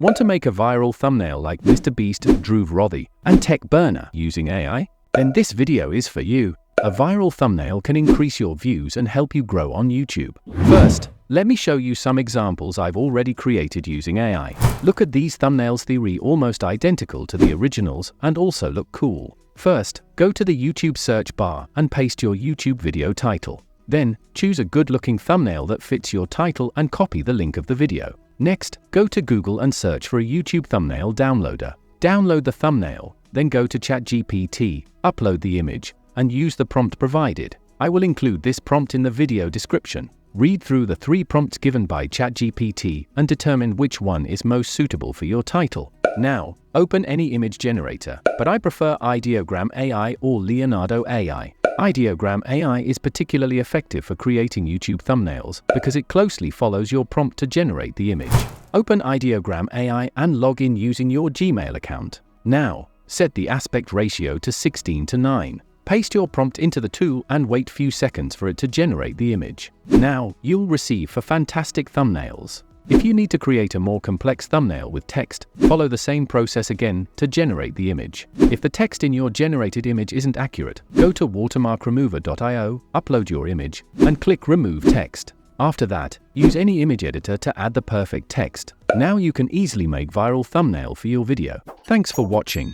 Want to make a viral thumbnail like MrBeast, Dhruv, Rathee, and Tech Burner using AI? Then this video is for you. A viral thumbnail can increase your views and help you grow on YouTube. First, let me show you some examples I've already created using AI. Look at these thumbnails, they're almost identical to the originals and also look cool. First, go to the YouTube search bar and paste your YouTube video title. Then, choose a good-looking thumbnail that fits your title and copy the link of the video. Next, go to Google and search for a YouTube thumbnail downloader. Download the thumbnail, then go to ChatGPT, upload the image, and use the prompt provided. I will include this prompt in the video description. Read through the 3 prompts given by ChatGPT and determine which one is most suitable for your title. Now, open any image generator, but I prefer Ideogram AI or Leonardo AI. Ideogram AI is particularly effective for creating YouTube thumbnails because it closely follows your prompt to generate the image. Open Ideogram AI and log in using your Gmail account. Now, set the aspect ratio to 16:9. Paste your prompt into the tool and wait few seconds for it to generate the image. Now, you'll receive fantastic thumbnails. If you need to create a more complex thumbnail with text, follow the same process again to generate the image. If the text in your generated image isn't accurate, go to watermarkremover.io, upload your image, and click Remove Text. After that, use any image editor to add the perfect text. Now you can easily make viral thumbnail for your video. Thanks for watching.